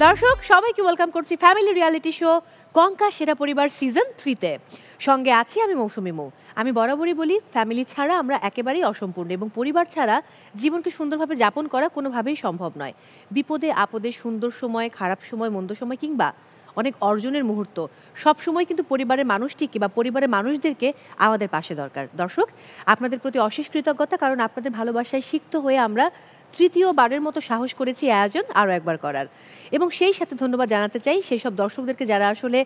দর্শক সবাইকে ওয়েলকাম করছি ফ্যামিলি রিয়ালিটি শো কঙ্কা সেরা পরিবার সিজন 3-তে। সঙ্গে আছি আমি মৌসুমী মৌ। আমি বরাবরই বলি ফ্যামিলি ছাড়া আমরা একেবারেই অসম্পূর্ণ এবং পরিবার ছাড়া জীবনকে সুন্দরভাবে যাপন করা কোনোভাবেই সম্ভব নয়। বিপদে আপদে, সুন্দর সময়, খারাপ সময়, মন্দ সময় কিংবা অনেক অর্জনের মুহূর্ত সব সময় কিন্তু পরিবারের মানুষটিকে বা পরিবারের মানুষদেরকে আমাদের পাশে দরকার। দর্শক আপনাদের প্রতি অশেষ কৃতজ্ঞতা, কারণ আপনাদের ভালোবাসায় সিক্ত হয়ে আমরা তৃতীয়বারের মতো সাহস করেছি আয়োজন আরও একবার করার। এবং সেই সাথে ধন্যবাদ জানাতে চাই সেই সব দর্শকদেরকে যারা আসলে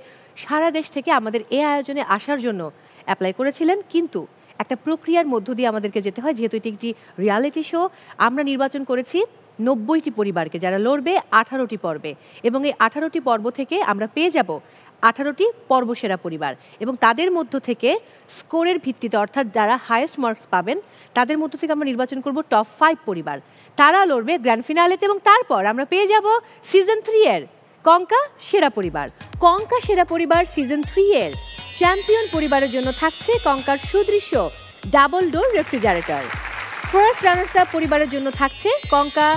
সারা দেশ থেকে আমাদের এই আয়োজনে আসার জন্য অ্যাপ্লাই করেছিলেন, কিন্তু একটা প্রক্রিয়ার মধ্য দিয়ে আমাদেরকে যেতে হয়। যেহেতু এটি একটি রিয়ালিটি শো, আমরা নির্বাচন করেছি 90টি পরিবারকে যারা লড়বে 18টি পর্বে, এবং এই 18টি পর্ব থেকে আমরা পেয়ে যাব 18টি পর্বসেরা পরিবার, এবং তাদের মধ্য থেকে স্কোরের ভিত্তিতে অর্থাৎ যারা হাইয়েস্ট মার্কস পাবেন তাদের মধ্য থেকে আমরা নির্বাচন করব টপ 5 পরিবার। তারা লড়বে গ্র্যান্ড ফিনালেতে, এবং তারপর আমরা পেয়ে যাব সিজন 3-এর কঙ্কা সেরা পরিবার। কঙ্কা সেরা পরিবার সিজন 3-এর চ্যাম্পিয়ন পরিবারের জন্য থাকছে কঙ্কার সুদৃশ্য double door refrigerator. First runners up পরিবারের জন্য থাকছে Konka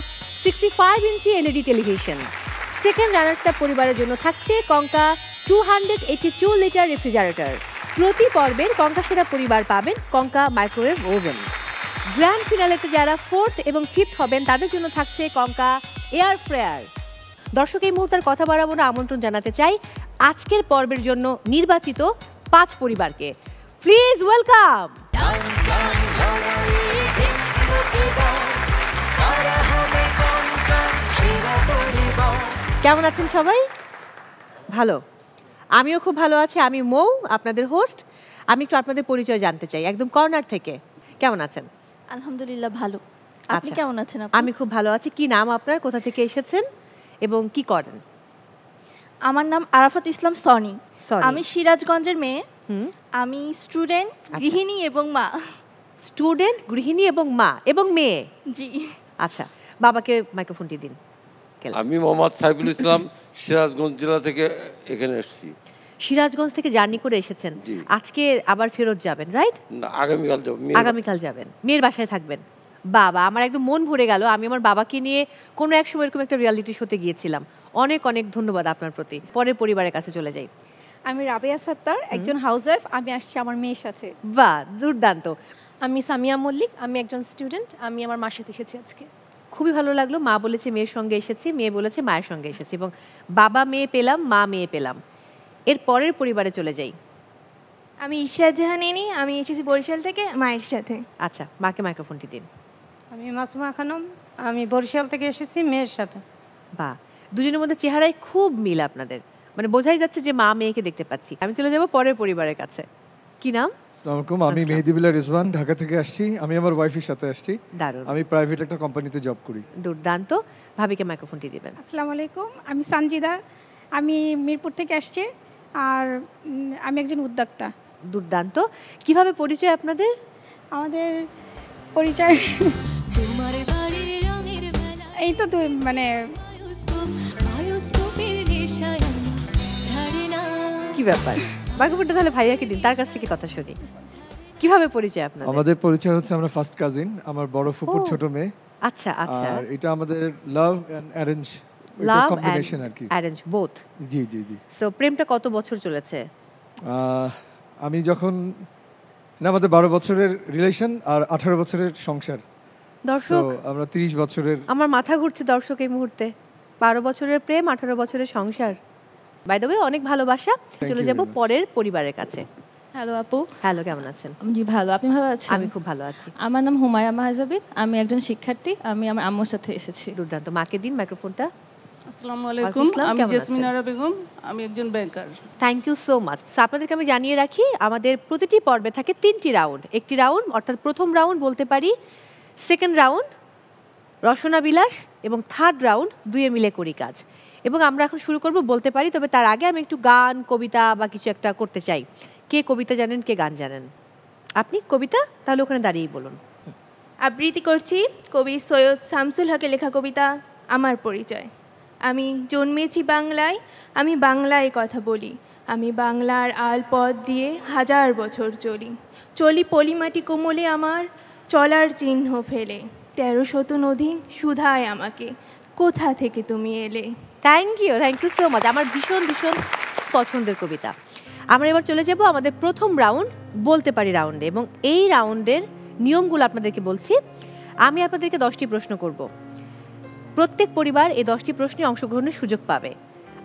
65 inch LED television. Second runners up পরিবারের জন্য থাকছে কঙ্কা 282 লিটার রেফ্রিজারেটর। প্রতি পর্বের কঙ্কা সেরা পরিবার পাবেন কঙ্কা মাইক্রোওয়েভ ওভেন। গ্র্যান্ড ফিনালেতে যারা 4th এবং 5th হবেন তাদের জন্য থাকছে কঙ্কা এয়ার ফ্রায়ার। দর্শক এই মুহূর্তের কথা বাড়াবো না, আমন্ত্রণ জানাতে চাই আজকের পর্বের জন্য নির্বাচিত 5 পরিবারকে। Please welcome. কেমন আছেন সবাই? ভালো, আমিও খুব ভালো আছি। আমি মৌ, আপনাদের হোস্ট। আমি একটু আপনাদের পরিচয় জানতে চাই একদম কর্নার থেকে। কেমন আছেন? আলহামদুলিল্লাহ ভালো। আপনি কেমন আছেন? আমি খুব ভালো আছি। কি নাম আপনার, কোথা থেকে এসেছেন এবং কি করেন? আমার নাম আরাফাত ইসলাম সনি। আমি সিরাজগঞ্জের মেয়ে। আমি স্টুডেন্ট, গৃহিণী এবং মা। স্টুডেন্ট, গৃহিণী এবং মা এবং মেয়ে। জি আচ্ছা, বাবাকে মাইক্রোফোনটি দিন। আমি মোহাম্মদ সাইফুল ইসলাম, সিরাজগঞ্জ জেলা থেকে এখানে এসেছি। সিরাজগঞ্জ থেকে জার্নি করে এসেছেন, আজকে আবার ফেরত যাবেন, রাইট? আগামীকাল যাব। আগামীকাল যাবেন, মেয়ের বাসায় থাকবেন। বাবা, আমার একদম মন ভরে গেল। আমি আমার বাবাকে নিয়ে কোনো এক সময় এরকম একটা রিয়ালিটি শোতে গিয়েছিলাম। অনেক অনেক ধন্যবাদ আপনার প্রতি। পরের পরিবারের কাছে চলে যাই। আমি রাবেয়া সাত্তার, একজন হাউসওয়াইফ। আমি আসছি আমার মেয়ের সাথে। বাহ, দুর্দান্ত। আমি সামিয়া মল্লিক, আমি একজন স্টুডেন্ট। আমি আমার মার সাথে এসেছি আজকে। খুবই ভালো লাগলো। মা বলেছে মেয়ের সঙ্গে এসেছি, মেয়ে বলেছে মায়ের সঙ্গে এসেছি, এবং বাবা মেয়ে পেলাম, মা মেয়ে পেলাম। এর পরের পরিবারে চলে যাই। আমি ইশরাত জাহান এনি, আমি এসেছি বরিশাল থেকে মায়ের সাথে। আচ্ছা, মাকে মাইক্রোফোনটি দিন। আমি মাসুমা খানম, আমি বরিশাল থেকে এসেছি মেয়ের সাথে। বাহ, দুজনের মধ্যে চেহারায় খুব মিল আপনাদের, মানে বোঝাই যাচ্ছে যে মা মেয়েকে দেখতে পাচ্ছি। আমি চলে যাব পরের পরিবারের কাছে। কি নাম? আসসালামু আলাইকুম, আমি মেহেদিবিল্লাহ রিজওয়ান, ঢাকা থেকে আসছি। আমি আমার ওয়াইফের সাথে আসছি। দারুণ। আমি প্রাইভেট একটা কোম্পানিতে জব করি। দুর্দান্ত। ভাবিকে মাইক্রোফোনটি দিবেন। আসসালামু আলাইকুম, আমি সানজিদা, আমি মিরপুর থেকে আসছি, আর আমি একজন উদ্যোক্তা। দুর্দান্ত। কিভাবে পরিচয় আপনাদের? আমাদের পরিচয় এই তো মানে কি ব্যাপার? মাইক্রোফোনটা তাহলে ভাইয়াকে দিন, তার কাছ থেকে কথা শুনি। কিভাবে পরিচয় আপনাদের? আমাদের পরিচয় হচ্ছে আমরা ফার্স্ট কাজিন, আমার বড় ফুপুর ছোট মেয়ে। আচ্ছা আচ্ছা। আর এটা আমাদের লাভ এন্ড অ্যারেঞ্জ, এটা কম্বিনেশন আর কি। Arrange both. জি জি জি। সো প্রেমটা কত বছর চলেছে? আমি যখন না, আমাদের 12 বছরের রিলেশন আর 18 বছরের সংসার। দর্শক আমরা 30 বছরের। আমার মাথা ঘুরছে দর্শক এই মুহূর্তে। 12 বছরের প্রেম, 18 বছরের সংসার। বাই দ্য ওয়ে, অনেক ভালোবাসা। চলে যাব পরের পরিবারের কাছে। হ্যালো আপু। হ্যালো, কেমন আছেন? জি ভালো, আপনি ভালো আছেন? আমি খুব ভালো আছি। আমার নাম হুমায়রা মাহজাবিন, আমি একজন শিক্ষার্থী। আমি আমার আম্মুর সাথে এসেছি। দুর্দান্ত। মাকে দিন মাইক্রোফোনটা। আসসালামু আলাইকুম, আমি জেসমিন আরা বেগম, আমি একজন banker. Thank you so much. So আপনাদেরকে আমি জানিয়ে রাখি আমাদের প্রতিটি পর্বে থাকে 3টি রাউন্ড। একটি রাউন্ড অর্থাৎ প্রথম রাউন্ড বলতে পারি, সেকেন্ড রাউন্ড রসনা বিলাস, এবং থার্ড রাউন্ড দুয়ে মিলে করি কাজ। এবং আমরা এখন শুরু করব বলতে পারি, তবে তার আগে আমি একটু গান, কবিতা বা কিছু একটা করতে চাই। কে কবিতা জানেন, কে গান জানেন? আপনি কবিতা? তাহলে ওখানে দাঁড়িয়েই বলুন। আবৃত্তি করছি কবি সৈয়দ শামসুল হকের লেখা কবিতা আমার পরিচয়। আমি জন্মেছি বাংলায়, আমি বাংলায় কথা বলি, আমি বাংলার আল পথ দিয়ে 1000 বছর চলি, চলি পলিমাটি কোমলে আমার চলার চিহ্ন ফেলে, 1300 নদী সুধায় আমাকে, কোথা থেকে তুমি এলে। Thank you so much. আমার ভীষণ ভীষণ পছন্দের কবিতা। আমরা এবার চলে যাব আমাদের প্রথম রাউন্ড, বলতে পারি রাউন্ডে, এবং এই রাউন্ডের নিয়মগুলো আপনাদেরকে বলছি। আমি আপনাদেরকে 10টি প্রশ্ন করব। প্রত্যেক পরিবার এই 10টি প্রশ্নে অংশগ্রহণের সুযোগ পাবে।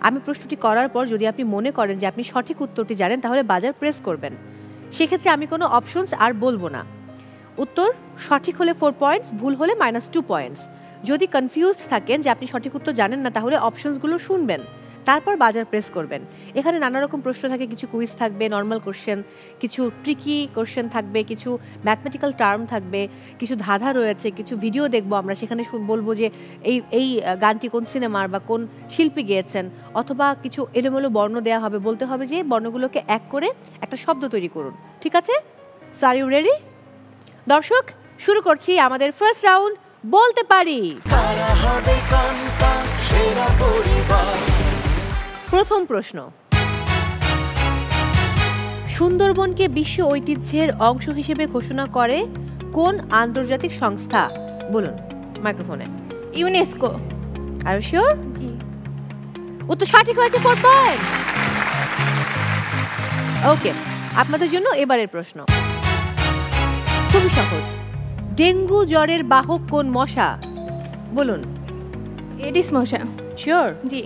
আমি প্রশ্নটি করার পর যদি আপনি মনে করেন যে আপনি সঠিক উত্তরটি জানেন, তাহলে বাজার প্রেস করবেন। সেক্ষেত্রে আমি কোনো অপশনস আর বলবো না। উত্তর সঠিক হলে 4 পয়েন্টস, ভুল হলে -2 পয়েন্টস। যদি কনফিউজড থাকেন যে আপনি সঠিক উত্তর জানেন না, তাহলে অপশনসগুলো শুনবেন, তারপর বাজার প্রেস করবেন। এখানে নানা রকম প্রশ্ন থাকে, কিছু কুইজ থাকবে, নর্মাল কোশ্চেন, কিছু ট্রিকি কোশ্চেন থাকবে, কিছু ম্যাথমেটিক্যাল টার্ম থাকবে, কিছু ধাঁধা রয়েছে, কিছু ভিডিও দেখবো আমরা, সেখানে বলবো যে এই গানটি কোন সিনেমার বা কোন শিল্পী গেয়েছেন, অথবা কিছু এলোমেলো বর্ণ দেওয়া হবে, বলতে হবে যে বর্ণগুলোকে এক করে একটা শব্দ তৈরি করুন। ঠিক আছে? So are you ready? দর্শক, শুরু করছি আমাদের ফার্স্ট রাউন্ড, বলতে পারি। প্রথম প্রশ্ন, সুন্দরবনকে বিশ্ব ঐতিহ্যের অংশ হিসেবে ঘোষণা করে কোন আন্তর্জাতিক সংস্থা? বলুন মাইক্রোফোনে। ইউনেস্কো। Are you sure? জি। উত্তর সঠিক হয়েছে, 4 পয়েন্ট। ওকে, আপনাদের জন্য এবারের প্রশ্ন খুবই সহজ। ডেঙ্গু জ্বরের বাহক কোন মশা? বলুন। এডিস মশা। শিওর? জি।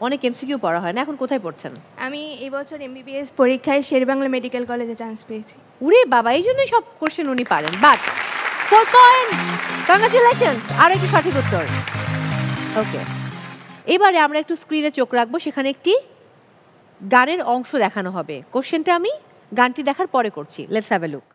অনেক এমসিকিউ পড়া হয় না, এখন কোথায় পড়ছেন? আমি এবছর MBBS পরীক্ষায় শেরেবাংলা মেডিকেল কলেজে চান্স পেয়েছি। উরে বাবা, এই জন্যই সব কোশ্চেন উনি পারেন। বাট 4 পয়েন্ট, কংগ্রাচুলেশনস, আর একটি সঠিক উত্তর। ওকে, এবারে আমরা একটু স্ক্রিনে চোখ রাখবো, সেখানে একটি গানের অংশ দেখানো হবে। কোশ্চেনটা আমি গানটি দেখার পরে করছি। Let's have a look.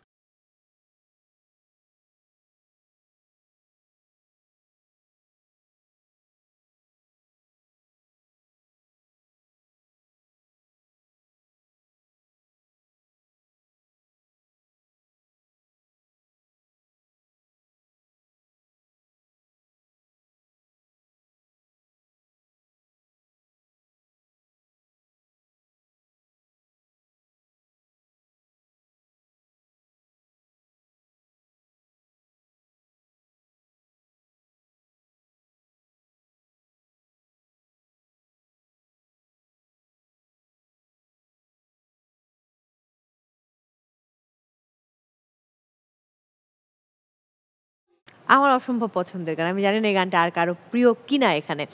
আমার অসম্ভব পছন্দের গান, আমি জানি না এই গানটা আর কারো প্রিয় কিনা এখানে।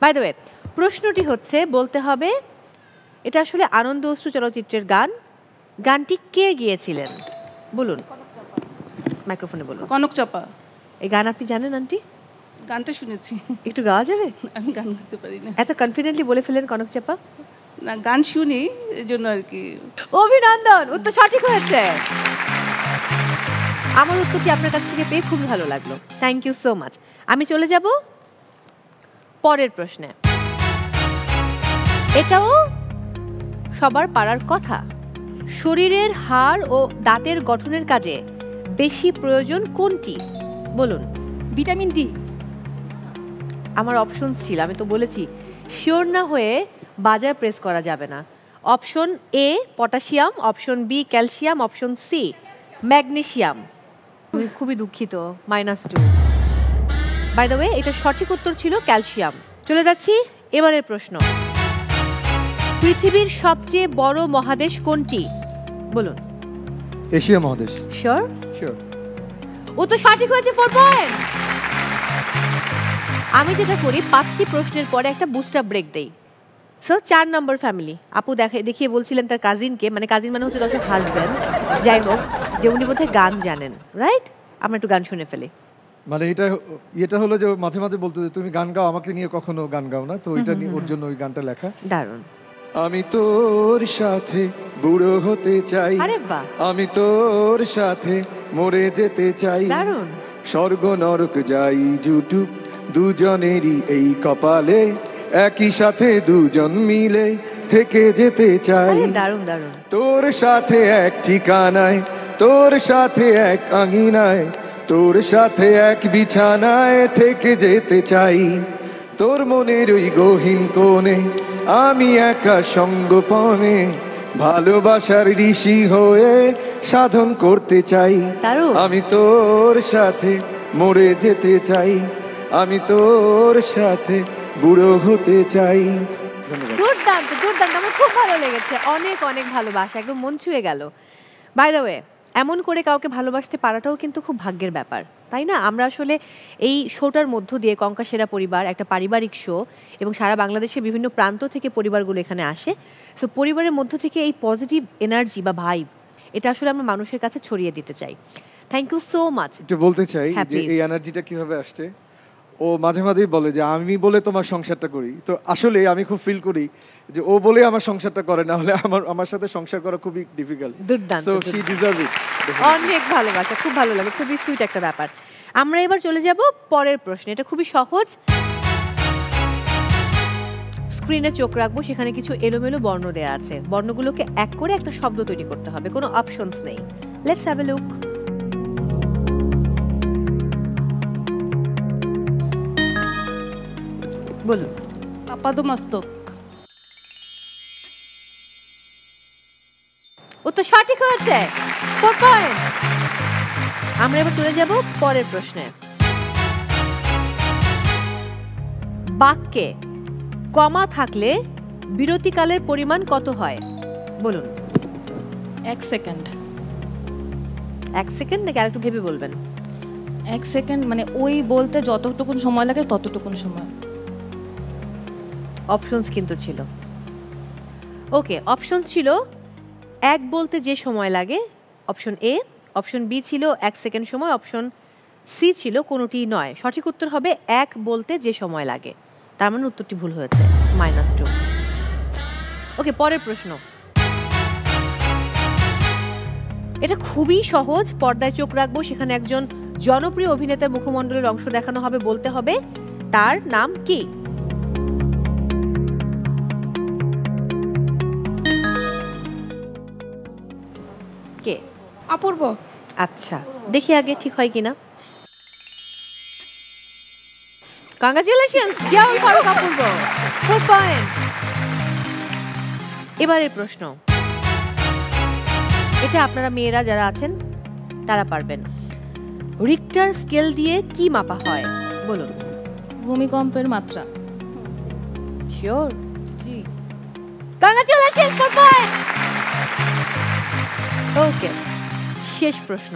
বাই দ্য ওয়ে, প্রশ্নটি হচ্ছে, বলতে হবে এটা আসলে আনন্দ অশ্রু চলচ্চিত্রের গান। গানটি কে গিয়েছিলেন? বলুন মাইক্রোফোনে বলুন। কনক চাপা। এই গান আপনি জানেন আন্টি? গানটা শুনেছি। একটু গাওয়া যাবে? আমি গান গাইতে পারি না। এত কনফিডেন্টলি বলে ফেলেন কনক চাপা। না, গান শুনি, এজন্য আর কি। অভিনন্দন, উত্তর সঠিক হয়েছে। আমার উত্তরটি আপনার কাছ থেকে পেয়ে খুবই ভালো লাগলো, থ্যাংক ইউ সো মাচ। আমি চলে যাব পরের প্রশ্নে। এটাও সবার পারার কথা। শরীরের হাড় ও দাঁতের গঠনের কাজে বেশি প্রয়োজন কোনটি? বলুন। Vitamin D. আমার অপশন ছিল, আমি তো বলেছি শিওর না হয়ে বাজার প্রেস করা যাবে না। Option A potassium, option B calcium, option C magnesium. আমি খুবই দুঃখিত, -2। বাই দ্য ওয়ে, এটা সঠিক উত্তর ছিল ক্যালসিয়াম। চলে যাচ্ছি এবারের প্রশ্ন। পৃথিবীর সবচেয়ে বড় মহাদেশ কোনটি? বলুন। এশিয়া মহাদেশ। শিওর? শিওর। উত্তর সঠিক হয়েছে, 4 পয়েন্ট। আমি যেটা করি, 5টি প্রশ্নের পরে একটা বুস্টার ব্রেক দেই। সো 4 নম্বর ফ্যামিলি, আপু দেখিয়ে বলছিলেন তার কাজিনকে, মানে কাজিন মানে হচ্ছে দর্শক হাজব্যান্ড, যাই হোক, যে উনি বোধহয় গান জানেন, রাইট? আমরা একটু গান শুনে ফেলি। মানে এটা হলো যে মাঝে মাঝে বলতো যে তুমি গান গাও, আমাকে নিয়ে কখনো গান গাও না, তো ওইটা নিয়ে ওর জন্য ওই গানটা লেখা। দারুণ। আমি তোর সাথে বুড়ো হতে চাই, আরে বাহ, আমি তোর সাথে মরে যেতে চাই, দারুণ। স্বর্গ নরক যাই জুটুক দুজনেরই এই কপালে, একই সাথে দুজন মিলে থেকে যেতে চাই। দারুণ দারুণ। তোর সাথে এক ঠিকানায়, তোর সাথে এক আঙিনায়, তোর সাথে এক বিছানায় থেকে যেতে চাই। তোর মনের ওই গহীন কোণে আমি একা সঙ্গোপনে ভালোবাসার ঋষি হয়ে সাধন করতে চাই। আমি তোর সাথে মরে যেতে চাই, আমি তোর সাথে বুড়ো হতে চাই। দুর্দান্ত দুর্দান্ত, আমার খুব ভালো লেগেছে, অনেক অনেক ভালোবাসা, একদম মন ছুঁয়ে গেল। বাই দ্য ওয়ে, এমন করে কাউকে ভালোবাসতে পারাটাও কিন্তু খুব ভাগ্যের ব্যাপার, তাই না? আমরা আসলে এই শোটার মধ্য দিয়ে, কঙ্কা সেরা পরিবার একটা পারিবারিক শো, এবং সারা বাংলাদেশের বিভিন্ন প্রান্ত থেকে পরিবারগুলো এখানে আসে। সো পরিবারের মধ্য থেকে এই পজিটিভ এনার্জি বা ভাইব, এটা আসলে আমরা মানুষের কাছে ছড়িয়ে দিতে চাই। Thank you so much. একটু বলতে চাই যে এই এনার্জিটা কিভাবে আসছে। ও মাঝে মাঝেই বলে যে আমি বলে তোমার সংসারটা করি, তো আসলে আমি খুব ফিল করি যে ও বলে আমার সংসারটা করে, না হলে আমার সাথে সংসার করা খুবই ডিফিকাল্ট। দুর্দান্ত, সো শি ডিজার্ভ ইট। অনেক ভালোবাসা, খুব ভালো লাগে, খুবই সুইট একটা ব্যাপার। আমরা এবার চলে যাব পরের প্রশ্নে। এটা খুবই সহজ। স্ক্রিনে চোখ রাখবো, সেখানে কিছু এলোমেলো বর্ণ দেয়া আছে, বর্ণগুলোকে এক করে একটা শব্দ তৈরি করতে হবে, কোনো অপশনস নেই। Let's have a look. বলুন। আপাদমস্তক। উত্তর সঠিক হয়েছে, 4 পয়েন্ট। আমরা এবার চলে যাব পরের প্রশ্নে। বাক্যে কমা থাকলে বিরতিকালের পরিমাণ কত হয়? বলুন। 1 সেকেন্ড। 1 সেকেন্ড নাকি আরেকটু ভেবে বলবেন? 1 সেকেন্ড, মানে ওই বলতে যতটুকুন সময় লাগে ততটুকুন সময়। অপশনস কিন্তু ছিল। ওকে, অপশন ছিল 1 বলতে যে সময় লাগে, অপশন এ। অপশন বি ছিল 1 সেকেন্ড সময়, অপশন সি ছিল কোনোটিই নয়। সঠিক উত্তর হবে 1 বলতে যে সময় লাগে। তার মানে উত্তরটি ভুল হয়েছে, -2। ওকে, পরের প্রশ্ন। এটা খুবই সহজ। পর্দায় চোখ রাখবো, সেখানে একজন জনপ্রিয় অভিনেতার মুখমণ্ডলের অংশ দেখানো হবে, বলতে হবে তার নাম কি? কে? অপূর্ব। আচ্ছা, দেখি আগে ঠিক হয় কিনা। কংগ্রাচুলেশনস, জিয়াউল ফারুক অপূর্ব, 4 পয়েন্ট। এবারের প্রশ্ন, এটা আপনারা মেয়েরা যারা আছেন তারা পারবেন। রিক্টার স্কেল দিয়ে কি মাপা হয়? বলুন। ভূমিকম্পের মাত্রা। শিওর? জি। Congratulations, 4 point. ওকে, শেষ প্রশ্ন।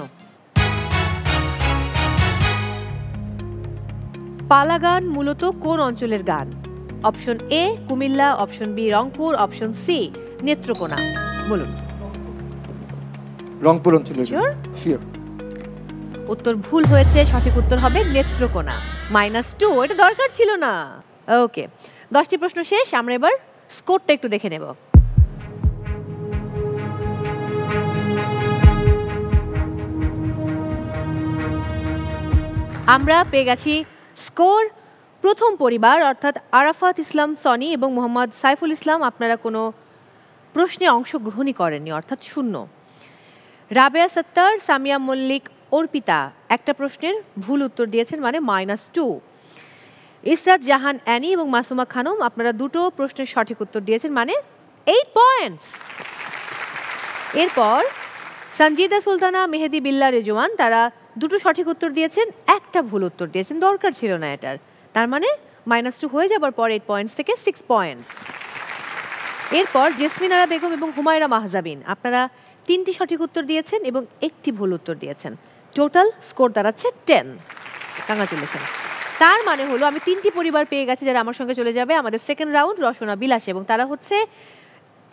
পালা গান মূলত কোন অঞ্চলের গান? Option A Comilla, option B Rangpur, option C Netrokona. বলুন। রংপুর অঞ্চলের। শিওর? উত্তর ভুল হয়েছে, সঠিক উত্তর হবে নেত্রকোনা, -2। এটা দরকার ছিল না। ওকে, 10টি প্রশ্ন শেষ। আমরা এবার স্কোরটা একটু দেখে নেব। আমরা পেয়ে গেছি স্কোর। প্রথম পরিবার অর্থাৎ আরাফাত ইসলাম সনি এবং মোহাম্মদ সাইফুল ইসলাম, আপনারা কোনো প্রশ্নে অংশগ্রহণই করেননি, অর্থাৎ 0। রাবেয়া সত্তার, সামিয়া মল্লিক, অর্পিতা একটা প্রশ্নের ভুল উত্তর দিয়েছেন, মানে -2। ইসরাত জাহান অ্যানি এবং মাসুমা খানম, আপনারা 2টো প্রশ্নের সঠিক উত্তর দিয়েছেন, মানে 8 পয়েন্টস। এরপর সঞ্জিদা সুলতানা, মেহেদি বিল্লা রেজওয়ান, তারা 2টো সঠিক উত্তর দিয়েছেন, একটা ভুল উত্তর দিয়েছেন, দরকার ছিল না এটার। তার মানে -2 হয়ে যাবার পর 8 পয়েন্টস থেকে 6 পয়েন্টস। এরপর জেসমিন আরা বেগম এবং হুমায়রা মাহজাবিন, আপনারা 3টি সঠিক উত্তর দিয়েছেন এবং 1টি ভুল উত্তর দিয়েছেন। টোটাল স্কোর দাঁড়াচ্ছে 10। কংগ্রাচুলেশনস। তার মানে হলো আমি 3টি পরিবার পেয়ে গেছি যারা আমার সঙ্গে চলে যাবে আমাদের সেকেন্ড রাউন্ড, রসনা বিলাসে, এবং তারা হচ্ছে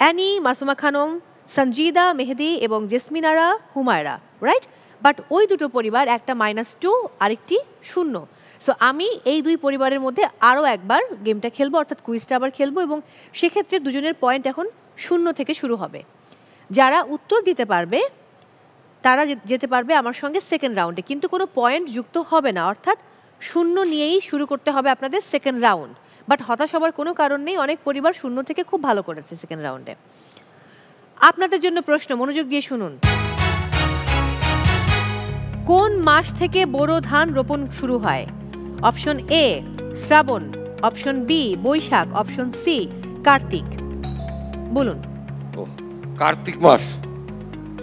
অ্যানি, মাসুমা খানম, সঞ্জিদা, মেহেদি এবং jasmine Ara, Humaira, right? But ওই 2টো পরিবার, একটা -2 আরেকটি 0। সো আমি এই 2 পরিবারের মধ্যে আরও একবার গেমটা খেলবো, অর্থাৎ কুইজটা আবার খেলবো, এবং সেক্ষেত্রে দুজনের পয়েন্ট এখন 0 থেকে শুরু হবে। যারা উত্তর দিতে পারবে তারা যেতে পারবে আমার সঙ্গে সেকেন্ড রাউন্ডে, কিন্তু কোনো পয়েন্ট যুক্ত হবে না, অর্থাৎ 0 নিয়েই শুরু করতে হবে আপনাদের সেকেন্ড রাউন্ড। বাট হতাশ হবার কোনো কারণ নেই, অনেক পরিবার 0 থেকে খুব ভালো করেছে সেকেন্ড রাউন্ডে। আপনাদের জন্য প্রশ্ন, মনোযোগ দিয়ে শুনুন। কোন মাস থেকে বোরো ধান রোপণ শুরু হয়? অপশন এ শ্রাবণ, অপশন বি বৈশাখ, অপশন সি কার্তিক। বলুন। কার্তিক মাস।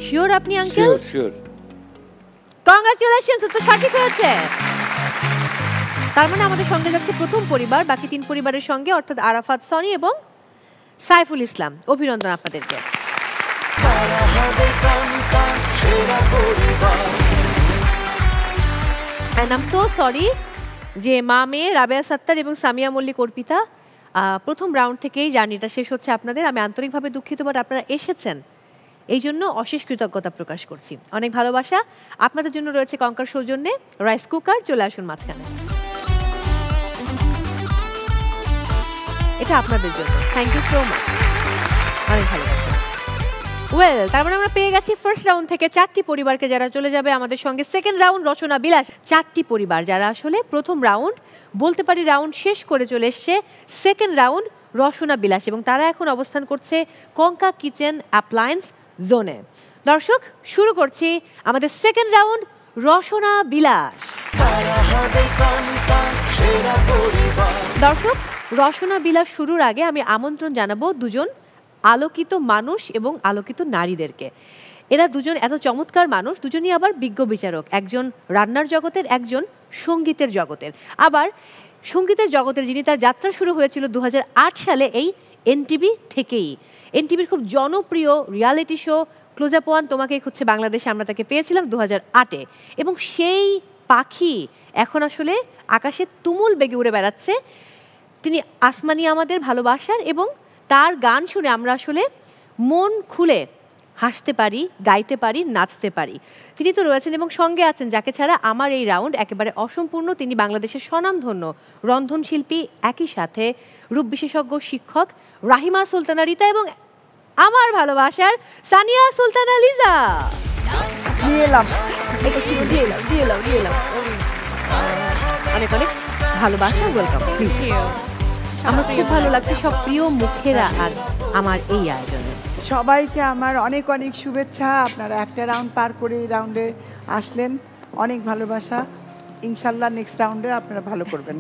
শিওর আপনি আঙ্কেল? শিওর। কংগ্রাচুলেশনস, তো সঠিক হয়েছে। তার মানে আমাদের সঙ্গে যাচ্ছে প্রথম পরিবার, বাকি 3 পরিবারের সঙ্গে, অর্থাৎ আরাফাত, সনি এবং সাইফুল ইসলাম। অভিনন্দন আপনাদেরকে। And I'm so sorry যে মা মেয়ে রাবেয়া সাত্তার এবং সামিয়া মল্লিক অর্পিতা প্রথম রাউন্ড থেকেই জার্নিটা শেষ হচ্ছে আপনাদের। আমি আন্তরিকভাবে দুঃখিত, বাট আপনারা এসেছেন এই জন্য অশেষ কৃতজ্ঞতা প্রকাশ করছি। অনেক ভালোবাসা আপনাদের জন্য রয়েছে কঙ্কার সৌজন্যে রাইস কুকার। চলে আসুন মাঝখানে, এটা আপনাদের জন্য। থ্যাংক ইউ সো মাচ, অনেক ভালোবাসা। ওয়েল, তার মানে আমরা পেয়ে গেছি ফার্স্ট রাউন্ড থেকে 4টি পরিবারকে যারা চলে যাবে আমাদের সঙ্গে সেকেন্ড রাউন্ড। রচনা বিলাস, 4টি পরিবার যারা আসলে প্রথম রাউন্ড বলতে পারি রাউন্ড শেষ করে চলে এসছে সেকেন্ড রাউন্ড রচনা বিলাস, এবং তারা এখন অবস্থান করছে কঙ্কা কিচেন অ্যাপ্লায়েন্স জোনে। দর্শক, শুরু করছি আমাদের সেকেন্ড রাউন্ড রচনা বিলাস। দর্শক, রচনা বিলাস শুরুর আগে আমি আমন্ত্রণ জানাবো দুজন আলোকিত মানুষ এবং আলোকিত নারীদেরকে। এরা দুজন এত চমৎকার মানুষ, দুজনই আবার বিজ্ঞ বিচারক, একজন রান্নার জগতের, একজন সঙ্গীতের জগতের। আবার সঙ্গীতের জগতের যিনি, তার যাত্রা শুরু হয়েছিল 2008 সালে এই এনটিভি থেকেই। এনটিভির খুব জনপ্রিয় reality show close up one তোমাকেই খুঁজছে বাংলাদেশে আমরা তাকে পেয়েছিলাম 2008-এ, এবং সেই পাখি এখন আসলে আকাশে তুমুল বেগে উড়ে বেড়াচ্ছে। তিনি আসমানি আমাদের ভালোবাসার, এবং তার গান শুনে আমরা আসলে মন খুলে হাসতে পারি, গাইতে পারি, নাচতে পারি। তিনি তো রয়েছেন এবং সঙ্গে আছেন যাকে ছাড়া আমার এই রাউন্ড একেবারে অসম্পূর্ণ। তিনি বাংলাদেশের স্বনামধন্য রন্ধনশিল্পী, একই সাথে রূপ বিশেষজ্ঞ শিক্ষক রাহিমা সুলতানা রিতা এবং আমার ভালোবাসার সানিয়া সুলতানা লিজা। অনেক অনেক ভালোবাসা, ওয়েলকাম। আমার খুব ভালো লাগছে সব প্রিয় মুখেরা আজ আমার এই আয়োজনে। সবাইকে আমার অনেক অনেক শুভেচ্ছা। আপনারা একটা রাউন্ড পার করে এই রাউন্ডে আসলেন, অনেক ভালোবাসা। ইনশাল্লাহ নেক্সট রাউন্ডে আপনারা ভালো করবেন।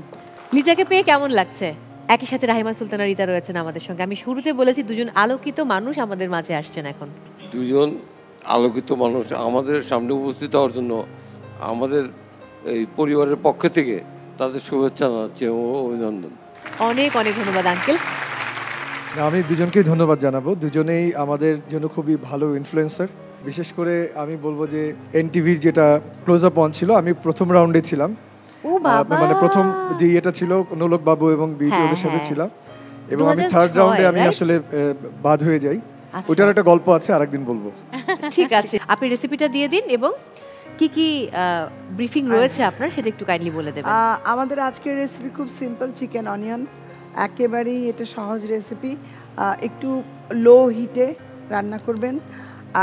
লিজাকে পেয়ে কেমন লাগছে? একই সাথে রাহিমা সুলতানা রিতা রয়েছেন আমাদের সঙ্গে। আমি শুরুতে বলেছি দুজন আলোকিত মানুষ আমাদের মাঝে আসছেন এখন। দুজন আলোকিত মানুষ আমাদের সামনে উপস্থিত হওয়ার জন্য আমাদের এই পরিবারের পক্ষ থেকে তাদের শুভেচ্ছা জানাচ্ছি ও অভিনন্দন। অনেক অনেক ধন্যবাদ আঙ্কেল। আমি দুজনকেই ধন্যবাদ জানাবো, দুজনেই আমাদের জন্য খুবই ভালো ইনফ্লুয়েন্সার। বিশেষ করে আমি বলবো যে এনটিভির যেটা ক্লোজ আপ ওয়ান ছিল, আমি প্রথম রাউন্ডে ছিলাম, মানে প্রথম যে ইয়েটা ছিল নোলক বাবু এবং বিউটি ওদের সাথে ছিলাম, এবং আমি থার্ড রাউন্ডে আমি আসলে বাদ হয়ে যাই। ওটার একটা গল্প আছে, আরেকদিন বলবো। ঠিক আছে, আপনি রেসিপিটা দিয়ে দিন এবং কি কি ব্রিফিং রয়েছে আপনার সেটা একটু কাইন্ডলি বলে দেবেন। আমাদের আজকের রেসিপি খুব সিম্পল, চিকেন অনিয়ন, একেবারেই এটা সহজ রেসিপি। একটু লো হিটে রান্না করবেন,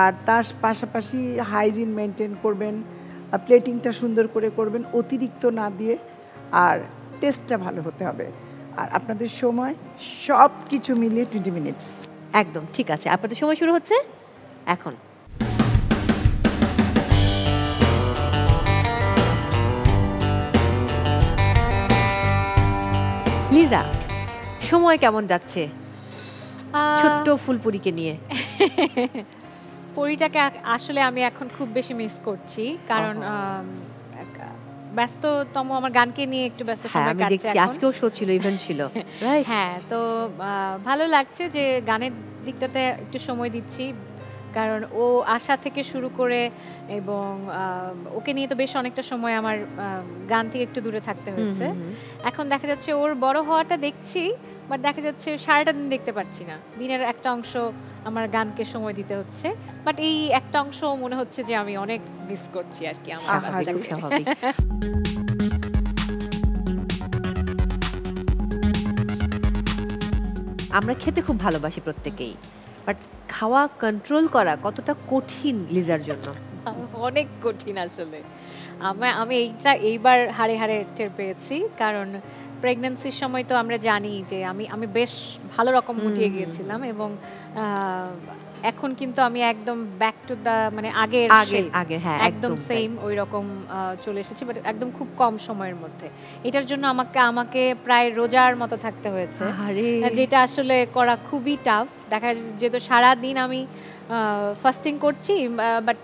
আর তার পাশাপাশি হাইজিন মেনটেন করবেন, প্লেটিংটা সুন্দর করে করবেন, অতিরিক্ত না দিয়ে, আর টেস্টটা ভালো হতে হবে। আর আপনাদের সময় সব কিছু মিলিয়ে 20 মিনিটস। একদম ঠিক আছে, আপনাদের সময় শুরু হচ্ছে এখন। লিজা, সময় কেমন যাচ্ছে ছোট্ট ফুলপুরিকে নিয়ে? পরিটাকে আসলে আমি এখন খুব বেশি মিস করছি, কারণ ব্যস্ততম আমার গানকে নিয়ে একটু ব্যস্ত সময় কাটছে। আজকেও শো ছিল, ইভেন্ট ছিল। হ্যাঁ, তো ভালো লাগছে যে গানের দিকটাতে একটু সময় দিচ্ছি, কারণ ও আশা থেকে শুরু করে এবং ওকে নিয়ে তো বেশ অনেকটা সময় আমার গান থেকে একটু দূরে থাকতে হয়েছে। এখন দেখা যাচ্ছে ওর বড় হওয়াটা দেখছি, বাট দেখা যাচ্ছে সারাটা দিন দেখতে পাচ্ছি না। দিনের একটা অংশ আমার গানকে সময় দিতে হচ্ছে, বাট এই একটা অংশ মনে হচ্ছে যে আমি অনেক মিস করছি আর কি আমার বাচ্চাকে। আমরা খেতে খুব ভালোবাসি প্রত্যেকেই, বাট খাওয়া কন্ট্রোল করা কতটা কঠিন লিজার জন্য? অনেক কঠিন আসলে। আমি এইবার হাড়ে হাড়ে টের পেয়েছি, কারণ প্রেগন্যান্সির সময় তো আমরা জানি যে আমি বেশ ভালো রকম মুটিয়ে গিয়েছিলাম, এবং এখন কিন্তু আমি একদম ব্যাক টু দা মানে আগের হ্যাঁ একদম সেম ওই রকম চলে এসেছি, বাট একদম খুব কম সময়ের মধ্যে। এটার জন্য আমাকে প্রায় রোজার মতো থাকতে হয়েছে, যেটা আসলে করা খুবই টাফ। দেখা যেত সারা দিন আমি ফাস্টিং করছি, বাট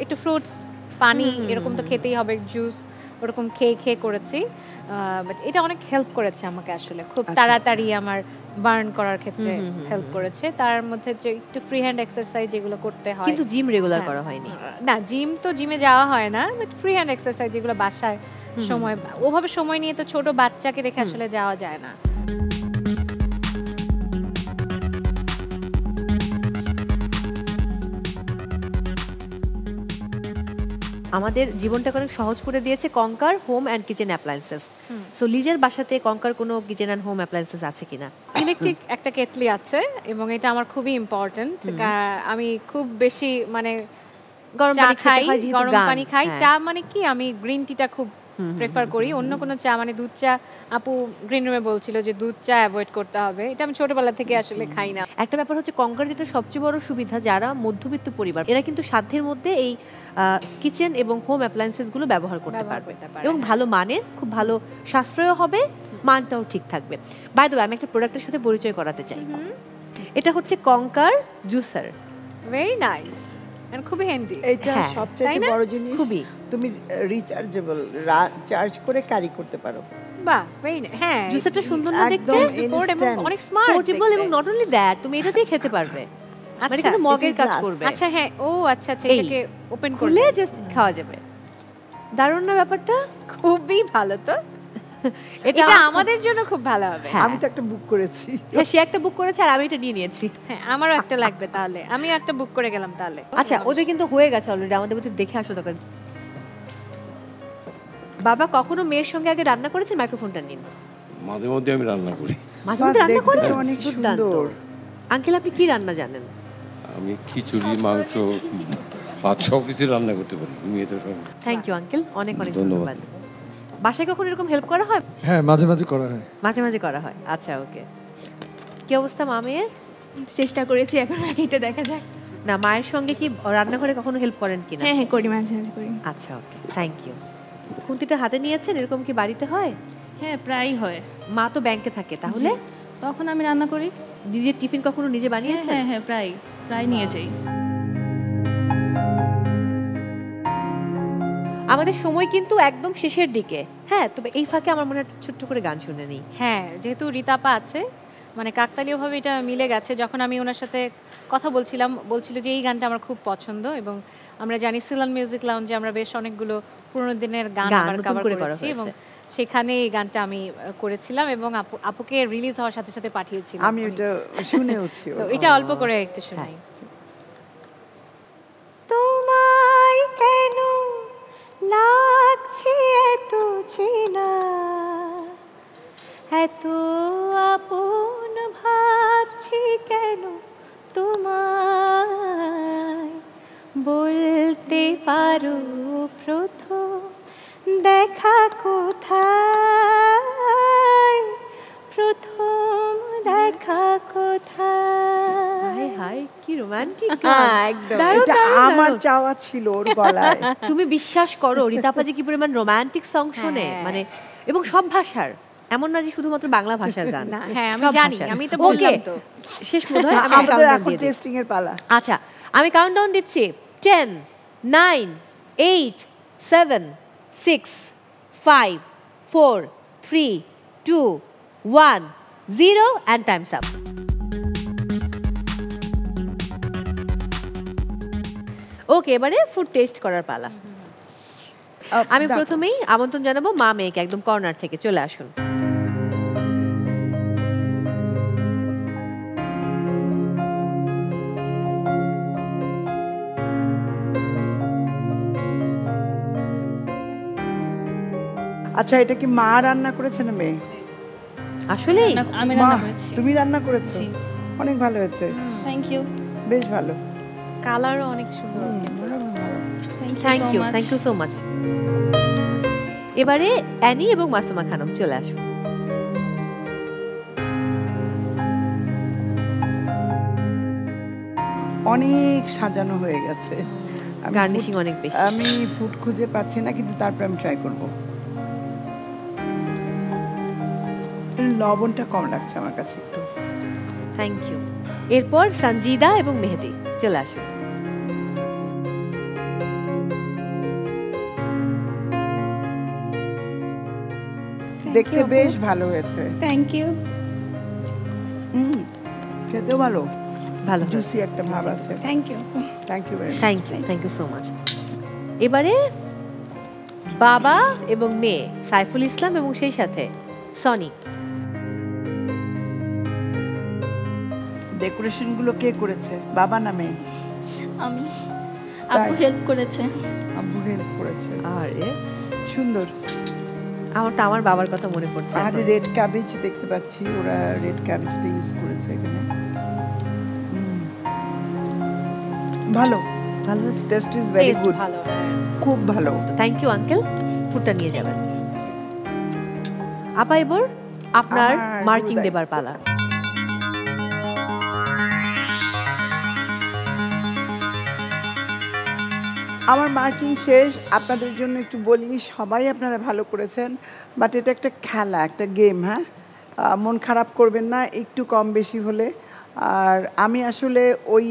একটু ফ্রুটস, পানি এরকম তো খেতেই হবে, জুস, ওরকম খেয়ে খেয়ে করেছি, বাট এটা অনেক হেল্প করেছে আমাকে আসলে, খুব তাড়াতাড়ি আমার বার্ন করার ক্ষেত্রে হেল্প করেছে। তার মধ্যে যে একটু ফ্রি হ্যান্ড এক্সারসাইজ যেগুলো করতে হয়, কিন্তু জিম রেগুলার করা হয়নি না, জিমে যাওয়া হয় না, বাট ফ্রি হ্যান্ড এক্সারসাইজ যেগুলো বাসায় সময় ওভাবে সময় নিয়ে তো ছোট বাচ্চাকে রেখে আসলে যাওয়া যায় না। আমাদের জীবনটাকে অনেক সহজ করে দিয়েছে কঙ্কার home and kitchen appliances. So লিজের বাসাতে কঙ্কার কোনো কিচেন অ্যান্ড হোম অ্যাপ্লায়েন্সেস আছে কিনা? ইলেকট্রিক একটা কেটলি আছে এবং এটা আমার খুবই ইম্পর্টেন্ট। আমি খুব বেশি মানে গরম পানি খাই, চা মানে কি আমি গ্রিন টিটা খুব প্রেফার করি, অন্য কোনো চা মানে দুধ চা, আপু গ্রিন রুমে বলছিল যে দুধ চা অ্যাভয়েড করতে হবে, এটা আমি ছোটবেলা থেকে আসলে খাই না। একটা ব্যাপার হচ্ছে কঙ্কার যেটা সবচেয়ে বড় সুবিধা, যারা মধ্যবিত্ত পরিবার এরা কিন্তু সাধ্যের মধ্যে এই কিচেন এবং হোম অ্যাপ্লায়েন্সেস গুলো ব্যবহার করতে পারবে এবং ভালো মানের, খুব ভালো সাশ্রয় হবে, মানটাও ঠিক থাকবে। বাই দ্য ওয়ে, আমি একটা প্রোডাক্টের সাথে পরিচয় করাতে চাই। এটা হচ্ছে কঙ্কার জুসার, ভেরি নাইস এন্ড খুবই হ্যান্ডি। এটা সবচেয়ে বড় জিনিস, খুবই তুমি রিচার্জেবল, চার্জ করে ক্যারি করতে পারো। বাহ, ভেরি নাইস। হ্যাঁ, জুসারটা সুন্দর না দেখতে, অনেক স্মার্ট, পোর্টেবল, এবং নট অনলি দ্যাট তুমি এটা দিয়ে খেতে পারবে, মানে কিন্তু মগের কাজ করবে। আচ্ছা, হ্যাঁ, ও আচ্ছা আচ্ছা, এটাকে ওপেন করলে জাস্ট খাওয়া যাবে। দারুণ না ব্যাপারটা? খুবই ভালো তো, এটা আমাদের জন্য খুব ভালো হবে। আমি তো একটা বুক করেছি। হ্যাঁ, সে একটা বুক করেছে আর আমি এটা নিয়ে নিয়েছি। হ্যাঁ, আমারও একটা লাগবে, তাহলে আমি একটা বুক করে গেলাম তাহলে। আচ্ছা, ওদের কিন্তু হয়ে গেছে অলরেডি, আমাদের মধ্যে দেখে আসো দোকান। বাবা কখনো মেয়ের সঙ্গে আগে রান্না করেছেন? মাইক্রোফোনটা নিন। মাঝে মধ্যে আমি রান্না করি। মাঝে মধ্যে রান্না করেন? অনেক সুন্দর। আঙ্কেল, আপনি কি রান্না জানেন? আমি খিচুড়ি, মাংস, ভাত সব কিছু রান্না করতে পারি মেয়েদের সঙ্গে। থ্যাংক ইউ আঙ্কেল, অনেক অনেক ধন্যবাদ। বাসায় কখনো এরকম হেল্প করা হয়? হ্যাঁ, মাঝে মাঝে করা হয়। মাঝে মাঝে করা হয়, আচ্ছা, ওকে। কি অবস্থা মামের? চেষ্টা করেছি, এখন এটা দেখা যাক। না, মায়ের সঙ্গে কি রান্নাঘরে কখনো হেল্প করেন কিনা? হ্যাঁ হ্যাঁ, করি, মাঝে মাঝে করি। আচ্ছা, ওকে, থ্যাংক ইউ। খুন্তিটা হাতে নিয়েছেন, এরকম কি বাড়িতে হয়? হ্যাঁ, প্রায়ই হয়। মা তো ব্যাংকে থাকে, তাহলে তখন আমি রান্না করি। নিজের টিফিন কখনো নিজে বানিয়েছেন? হ্যাঁ হ্যাঁ, প্রায় নিয়ে যাই। আমাদের সময় কিন্তু একদম শেষের দিকে। হ্যাঁ, তবে এই ফাঁকে আমার মনে হয় ছোট্ট করে গান শুনে নিই। হ্যাঁ, যেহেতু রিতাপা আছে, মানে কাকতালীয়ভাবে এটা মিলে গেছে। যখন আমি ওনার সাথে কথা বলছিল যে এই গানটা আমার খুব পছন্দ, এবং আমরা জানি সিলন মিউজিক লাউঞ্জে আমরা বেশ অনেকগুলো পুরোনো দিনের গান কভার করেছি, এবং সেখানে এই গানটা আমি করেছিলাম এবং আপুকে রিলিজ হওয়ার সাথে সাথে পাঠিয়েছিলাম। আমি এটা শুনেওছি। তো এটা অল্প করে একটু শোনাই। তোমায় কেন লাগছে এত চেনা, এত আপন ভাবছি কেন তোমায়, বলতে পারো প্রথম দেখা কোথায়, প্রথম দেখা কোথায়। হাই, কি রোমান্টিক। একদম, এটা আমার চাওয়া ছিল ওর গলায়। তুমি বিশ্বাস করো রিতাপা যে কি পরিমাণ রোমান্টিক সং শোনে, মানে এবং সব ভাষার, এমন না যে শুধুমাত্র বাংলা ভাষার গান। হ্যাঁ, আমি জানি, আমি তো বললাম তো। শেষ বোধহয় আমাদের এখন টেস্টিং এর পালা। আচ্ছা, আমি কাউন্টডাউন দিচ্ছি। 10 9 8 7 6 5 4 3 2 1 0 and time's up. ওকে, এবারে ফুড টেস্ট করার পালা। আমি প্রথমেই আমন্ত্রণ জানাবো মা মেয়েকে, একদম কর্নার থেকে চলে আসুন। আচ্ছা, এটা কি মা রান্না করেছে না মেয়ে? আসলে আমি রান্না করেছি। তুমি রান্না করেছো? অনেক ভালো হয়েছে। Thank you. বেশ ভালো, কালারও অনেক সুন্দর। Thank you so much. এবারে অ্যানি এবং মাসুমা খানম চলে আসুন। অনেক সাজানো হয়ে গেছে, গার্নিশিং অনেক বেশি। আমি ফুড খুঁজে পাচ্ছি না, কিন্তু তারপর আমি ট্রাই করব। লবণটা কম লাগছে আমার কাছে একটু। Thank you. এরপর সঞ্জিদা এবং মেহেদি চলে আসুন। দেখতে বেশ ভালো হয়েছে। Thank you. খেতেও ভালো, ভালো জুসি একটা ভাব আছে। Thank you. Thank you very much. Thank you so much. এবারে বাবা এবং মেয়ে সাইফুল ইসলাম এবং সেই সাথে সনি। ডেকোরেশন গুলো কে করেছে, বাবা না মেয়ে? আমি। আব্বু হেল্প করেছে। আব্বু হেল্প করেছে। আরে সুন্দর। আমার বাবার কথা মনে পড়ছে। আর রেড ক্যাবেজ দেখতে পাচ্ছি, ওরা রেড ক্যাবেজটা ইউজ করেছে এখানে। ভালো ভালো, টেস্ট ইজ ভেরি গুড, খুব ভালো। থ্যাংক ইউ আঙ্কেল, ফুডটা নিয়ে যাবেন। আপা এবার আপনার মার্কিং দেবার পালা। আমার মার্কিং শেষ। আপনাদের জন্য একটু বলি, সবাই আপনারা ভালো করেছেন, বাট এটা একটা খেলা, একটা গেম। হ্যাঁ, মন খারাপ করবেন না একটু কম বেশি হলে। আর আমি আসলে ওই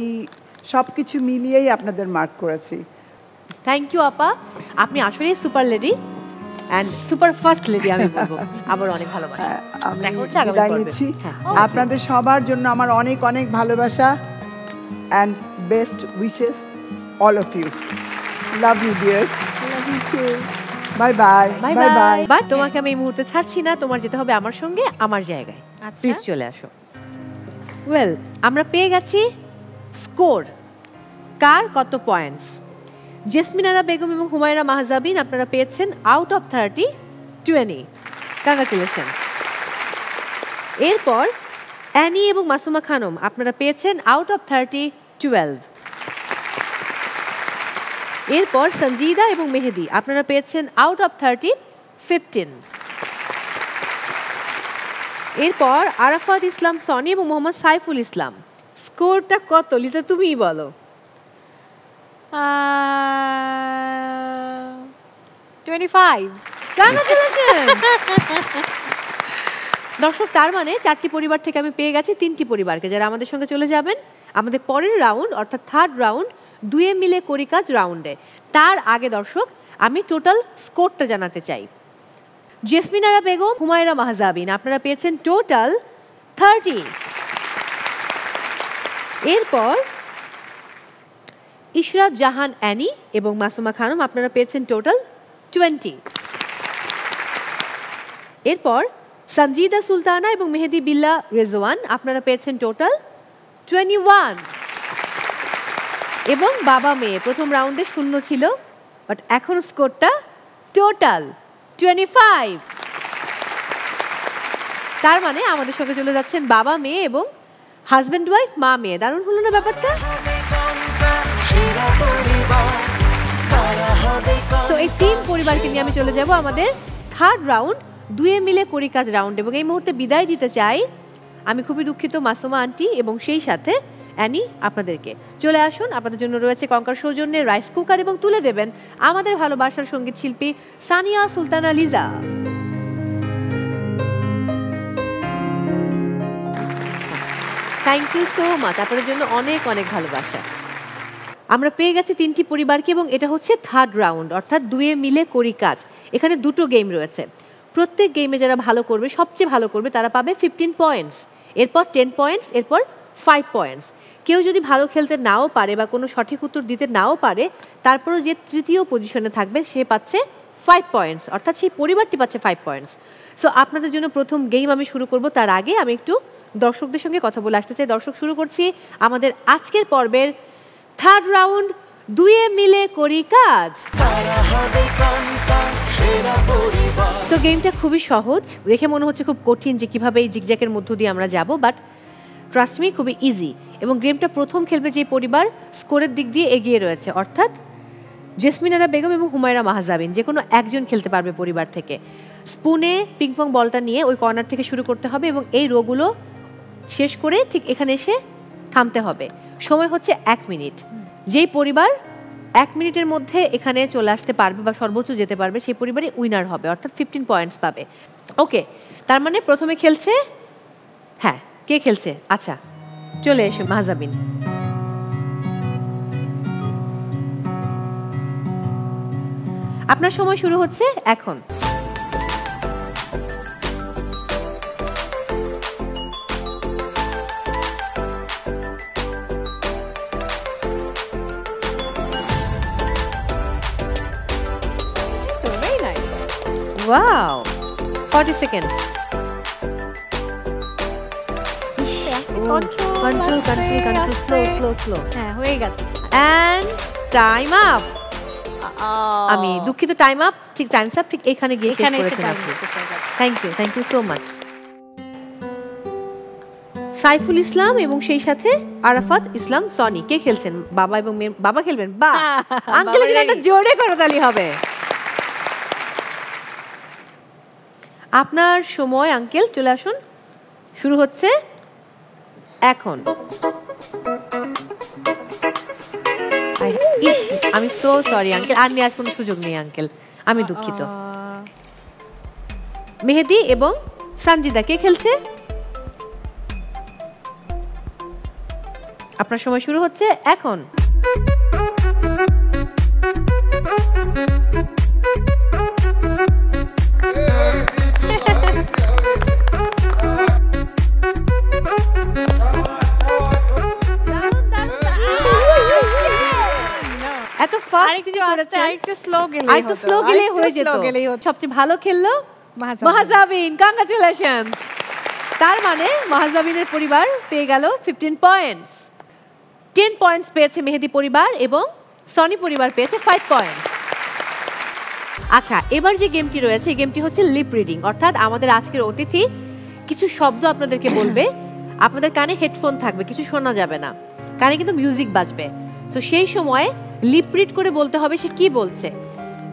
সব কিছু মিলিয়েই আপনাদের মার্ক করেছি। থ্যাংক ইউ আপা, আপনি আসলেই super lady and super first lady আমি বলবো। আবার অনেক ভালোবাসা। আমি বিদায় নিচ্ছি। আপনাদের সবার জন্য আমার অনেক অনেক ভালোবাসা and best wishes all of you. Love you dear. Love you too. Bye bye. Bye bye. But তোমাকে আমি এই মুহূর্তে ছাড়ছি না, তোমার যেতে হবে আমার সঙ্গে আমার জায়গায়। প্লিজ চলে আসো। ওয়েল, আমরা পেয়ে গেছি স্কোর, কার কত পয়েন্টস। জেসমিন আরা বেগম এবং হুমায়রা মাহজাবিন আপনারা পেয়েছেন আউট অফ 30 20। কংগ্রাচুলেশনস। এরপর অ্যানি এবং মাসুমা খানম আপনারা পেয়েছেন আউট অফ 30 12। এরপর সঞ্জিদা এবং মেহেদি আপনারা পেয়েছেন আউট অফ 30 15। এরপর আরাফাত ইসলাম সনি এবং মোহাম্মদ সাইফুল ইসলাম, স্কোরটা কত লিজা তুমিই বলো। 25। দর্শক, তার মানে 4টি পরিবার থেকে আমি পেয়ে গেছি 3টি পরিবারকে, যারা আমাদের সঙ্গে চলে যাবেন আমাদের পরের রাউন্ড অর্থাৎ থার্ড রাউন্ড, দুয়ে মিলে করি কাজ রাউন্ডে। তার আগে দর্শক আমি টোটাল স্কোরটা জানাতে চাই। জেসমিন আরা বেগম, হুমায়রা মাহজাবিন আপনারা পেয়েছেন টোটাল 30। এরপর ইশরাত জাহান অ্যানি এবং মাসুমা খানম আপনারা পেয়েছেন টোটাল 20। এরপর সঞ্জিদা সুলতানা এবং মেহেদি বিল্লা রেজওয়ান আপনারা পেয়েছেন টোটাল 21। এবং বাবা মেয়ে প্রথম রাউন্ডে 0 ছিল, বাট এখন স্কোরটা টোটাল 25। তার মানে আমাদের সঙ্গে চলে যাচ্ছেন বাবা মেয়ে এবং হাজব্যান্ড ওয়াইফ, মা মেয়ে। দারুণ হলো না ব্যাপারটা? তো এই 3 পরিবারকে নিয়ে আমি চলে যাব আমাদের থার্ড রাউন্ড, দুয়ে মিলে করি কাজ রাউন্ড। এবং এই মুহূর্তে বিদায় দিতে চাই, আমি খুবই দুঃখিত মাসুমা আন্টি এবং সেই সাথে অ্যানি আপনাদেরকে। চলে আসুন, আপনাদের জন্য রয়েছে কঙ্কার সৌজন্যে রাইস কুকার এবং তুলে দেবেন আমাদের ভালোবাসার সঙ্গীত শিল্পী Saniya Sultana Liza. Thank you so much, আপনাদের জন্য অনেক অনেক ভালোবাসা। আমরা পেয়ে গেছি 3টি পরিবারকে এবং এটা হচ্ছে থার্ড রাউন্ড অর্থাৎ দুয়ে মিলে করি কাজ। এখানে 2টো গেম রয়েছে, প্রত্যেক গেমে যারা ভালো করবে, সবচেয়ে ভালো করবে তারা পাবে 15 পয়েন্টস, এরপর 10 পয়েন্টস, এরপর 5 পয়েন্টস। কেউ যদি ভালো খেলতে নাও পারে বা কোনো সঠিক উত্তর দিতে নাও পারে, তারপরও যে তৃতীয় পজিশনে থাকবে সে পাচ্ছে 5 পয়েন্টস, অর্থাৎ সেই পরিবারটি পাচ্ছে 5 পয়েন্টস। সো আপনাদের জন্য প্রথম গেম আমি শুরু করব, তার আগে আমি একটু দর্শকদের সঙ্গে কথা বলে আসতে চাই। দর্শক, শুরু করছি আমাদের আজকের পর্বের থার্ড রাউন্ড, দুয়ে মিলে করি কাজ। তো গেমটা খুবই সহজ, দেখে মনে হচ্ছে খুব কঠিন যে কিভাবে এই জিগজ্যাকের মধ্য দিয়ে আমরা যাব, বাট ট্রাস্ট মি খুবই ইজি। এবং গেমটা প্রথম খেলবে যে পরিবার স্কোরের দিক দিয়ে এগিয়ে রয়েছে, অর্থাৎ জেসমিন আরা বেগম এবং হুমায়রা মাহজাবিন, যে কোনো একজন খেলতে পারবে পরিবার থেকে। স্পুনে পিংপং বলটা নিয়ে ওই কর্নার থেকে শুরু করতে হবে এবং এই রোগুলো শেষ করে ঠিক এখানে এসে থামতে হবে। সময় হচ্ছে 1 মিনিট। যেই পরিবার 1 মিনিটের মধ্যে এখানে চলে আসতে পারবে বা সর্বোচ্চ যেতে পারবে সেই পরিবারই উইনার হবে, অর্থাৎ 15 পয়েন্টস পাবে। ওকে, তার মানে প্রথমে খেলছে, হ্যাঁ কে খেলছে? আচ্ছা চলে এসো মাহজাবিন। আপনার সময় শুরু হচ্ছে এখন। ওয়াও 40 সেকেন্ডস কন্ট্রোল স্লো হ্যাঁ হয়ে গেছে এন্ড টাইম আপ আমি দুঃখিত টাইম আপ ঠিক টাইমস আপ ঠিক এখানে গিয়ে শেষ করেছেন আপনি thank you so much Saiful Islam এবং সেই সাথে আরাফাত ইসলাম সনি কে খেলছেন বাবা এবং মেয়ে বাবা খেলবেন বা আঙ্কেলের জন্য একটা জোরে করতালি হবে আপনার সময় আঙ্কেল চলে আসুন শুরু হচ্ছে এখন আমি সো সরি আঙ্কেল আর নেওয়ার কোনো সুযোগ নেই আঙ্কেল আমি দুঃখিত মেহেদি এবং সঞ্জিদা কে খেলছে আপনার সময় শুরু হচ্ছে এখন এত ফাস্ট একটু স্লো গেলে হয়ে যেত সবচেয়ে ভালো খেললো মাহজাবিন কংগ্রাচুলেশনস তার মানে মাহজাবিনের পরিবার পেয়ে গেল 15 পয়েন্টস 10 পয়েন্টস পেয়েছে মেহেদি পরিবার এবং সনি পরিবার পেয়েছে 5 পয়েন্টস আচ্ছা এবার যে গেমটি রয়েছে এই গেমটি হচ্ছে লিপ রিডিং অর্থাৎ আমাদের আজকের অতিথি কিছু শব্দ আপনাদেরকে বলবে আপনাদের কানে হেডফোন থাকবে কিছু শোনা যাবে না কানে কিন্তু মিউজিক বাজবে তো সেই সময় লিপ রিড করে বলতে হবে সে কি বলছে